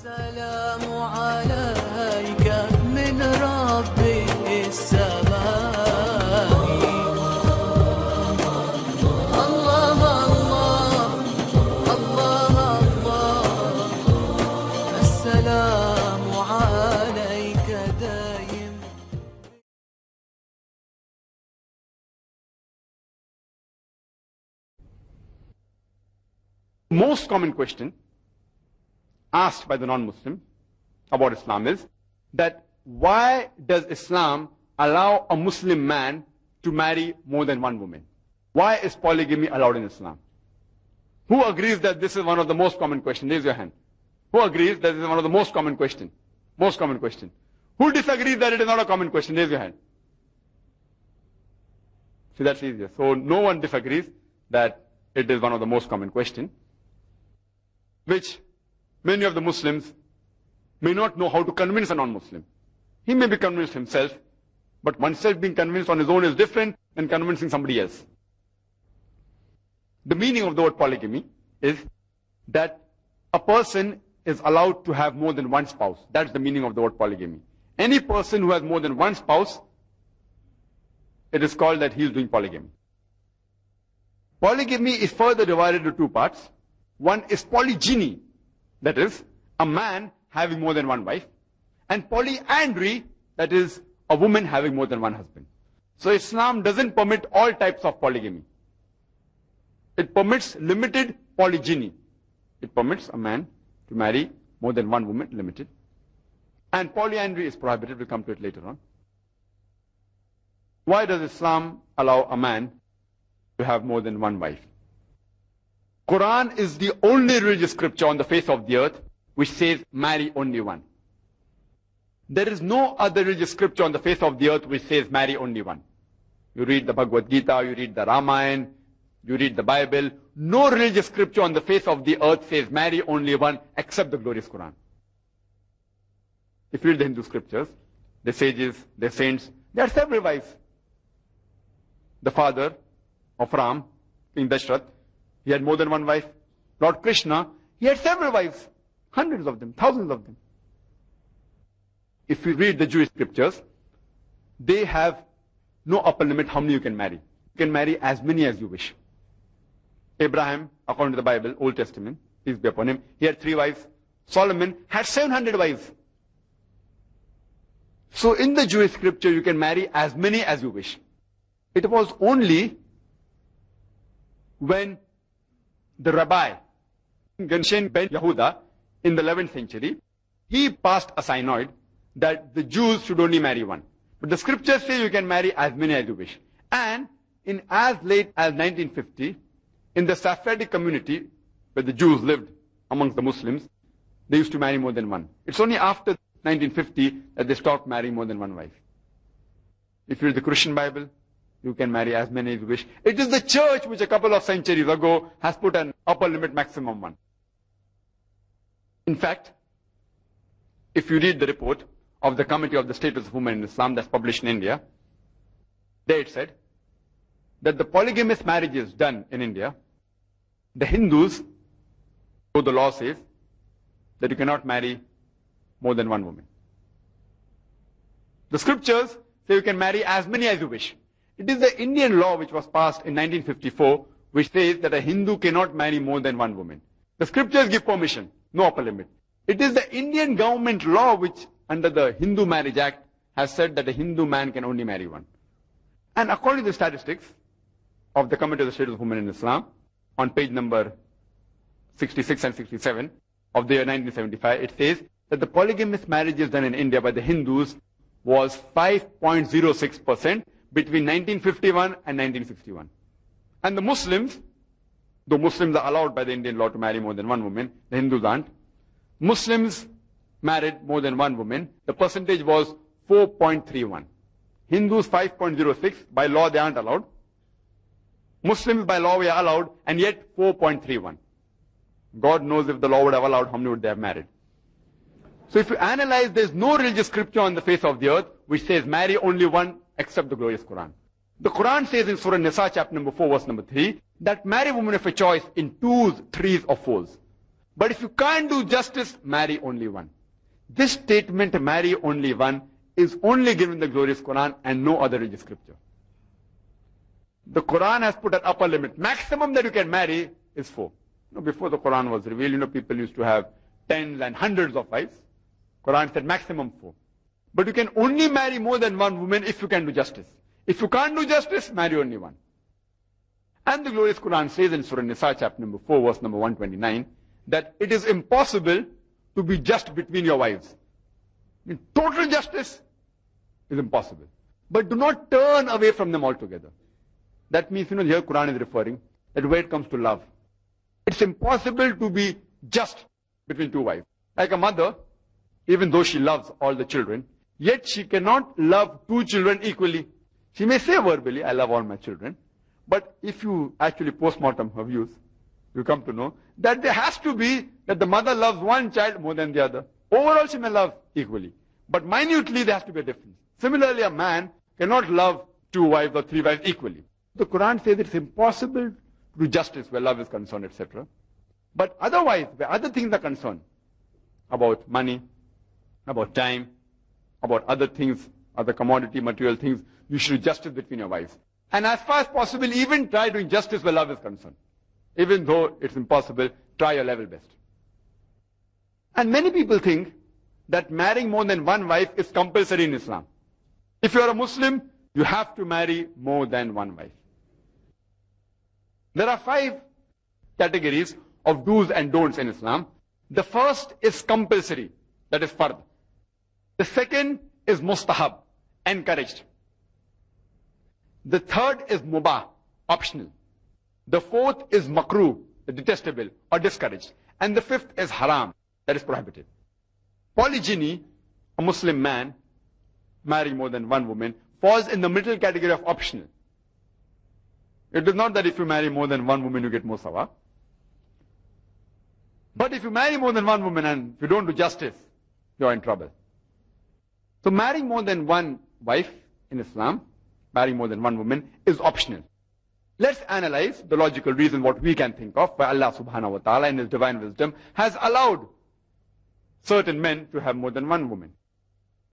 السلام عليك من رب السماء الله الله الله الله السلام عليك دايم. Most common question asked by the non-Muslim about Islam is that why does Islam allow a Muslim man to marry more than one woman? Why is polygamy allowed in Islam? Who agrees that this is one of the most common questions? Raise your hand. Who agrees that this is one of the most common question? Most common question. Who disagrees that it is not a common question? Raise your hand. See, that's easier. So no one disagrees that it is one of the most common question, which many of the Muslims may not know how to convince a non-Muslim. He may be convinced himself, but oneself being convinced on his own is different than convincing somebody else. The meaning of the word polygamy is that a person is allowed to have more than one spouse. That's the meaning of the word polygamy. Any person who has more than one spouse, it is called that he is doing polygamy. Polygamy is further divided into two parts. One is polygyny, that is, a man having more than one wife, and polyandry, that is, a woman having more than one husband. So Islam doesn't permit all types of polygamy. It permits limited polygyny. It permits a man to marry more than one woman, limited. And polyandry is prohibited. We'll come to it later on. Why does Islam allow a man to have more than one wife? Quran is the only religious scripture on the face of the earth which says marry only one. There is no other religious scripture on the face of the earth which says marry only one. You read the Bhagavad Gita, you read the Ramayana, you read the Bible. No religious scripture on the face of the earth says marry only one except the glorious Quran. If you read the Hindu scriptures, the sages, the saints, there are several wives. The father of Ram, King Dashrath, he had more than one wife. Lord Krishna, he had several wives. Hundreds of them, thousands of them. If you read the Jewish scriptures, they have no upper limit how many you can marry. You can marry as many as you wish. Abraham, according to the Bible, Old Testament, peace be upon him, he had 3 wives. Solomon had 700 wives. So in the Jewish scripture, you can marry as many as you wish. It was only when the rabbi, Genshin ben Yehuda, in the 11th century, he passed a synod that the Jews should only marry one. But the scriptures say you can marry as many as you wish. And in as late as 1950, in the Sephardic community, where the Jews lived amongst the Muslims, they used to marry more than one. It's only after 1950 that they stopped marrying more than one wife. If you read the Christian Bible, you can marry as many as you wish. It is the church which a couple of centuries ago has put an upper limit maximum one. In fact, if you read the report of the Committee of the Status of Women in Islam that's published in India, there it said that the polygamous marriages done in India, the Hindus, so the law says, that you cannot marry more than one woman. The scriptures say you can marry as many as you wish. It is the Indian law which was passed in 1954 which says that a Hindu cannot marry more than one woman. The scriptures give permission, no upper limit. It is the Indian government law which, under the Hindu Marriage Act, has said that a Hindu man can only marry one. And according to the statistics of the Committee of the Status of Women in Islam, on page number 66 and 67 of the year 1975, it says that the polygamous marriages done in India by the Hindus was 5.06% between 1951 and 1961. And the Muslims, though Muslims are allowed by the Indian law to marry more than one woman, the Hindus aren't. Muslims married more than one woman. The percentage was 4.31. Hindus 5.06. By law they aren't allowed. Muslims by law we are allowed, and yet 4.31. God knows if the law would have allowed, how many would they have married. So if you analyze, there's no religious scripture on the face of the earth which says marry only one except the glorious Quran. The Quran says in Surah Nisa chapter number 4 verse number 3 that marry women of a choice in 2s, 3s or 4s. But if you can't do justice, marry only one. This statement, marry only one, is only given in the glorious Quran and no other religious scripture. The Quran has put an upper limit. Maximum that you can marry is 4. Before the Quran was revealed, people used to have tens and hundreds of wives. Quran said maximum 4. But you can only marry more than one woman if you can do justice. If you can't do justice, marry only one. And the glorious Quran says in Surah Nisa, chapter number 4, verse number 129, that it is impossible to be just between your wives. Total justice is impossible. But do not turn away from them altogether. That means, here Quran is referring that when it comes to love, it's impossible to be just between two wives. Like a mother, even though she loves all the children, yet she cannot love two children equally. She may say verbally, I love all my children. But if you actually post-mortem her views, you come to know that there has to be that the mother loves one child more than the other. Overall, she may love equally. But minutely, there has to be a difference. Similarly, a man cannot love 2 wives or 3 wives equally. The Quran says it's impossible to do justice where love is concerned, etc. But otherwise, where other things are concerned, about money, about time, about other things, other commodity, material things, you should do justice between your wives. And as far as possible, even try doing justice where love is concerned. Even though it's impossible, try your level best. And many people think that marrying more than one wife is compulsory in Islam. If you are a Muslim, you have to marry more than one wife. There are 5 categories of do's and don'ts in Islam. The first is compulsory, that is fard. The second is mustahab, encouraged. The third is mubah, optional. The fourth is makruh, detestable or discouraged. And the fifth is haram, that is prohibited. Polygyny, a Muslim man marrying more than one woman, falls in the middle category of optional. It is not that if you marry more than one woman, you get more sawab. But if you marry more than one woman and if you don't do justice, you are in trouble. So marrying more than one wife in Islam, marrying more than one woman, is optional. Let's analyze the logical reason what we can think of why Allah subhanahu wa ta'ala in His divine wisdom has allowed certain men to have more than one woman.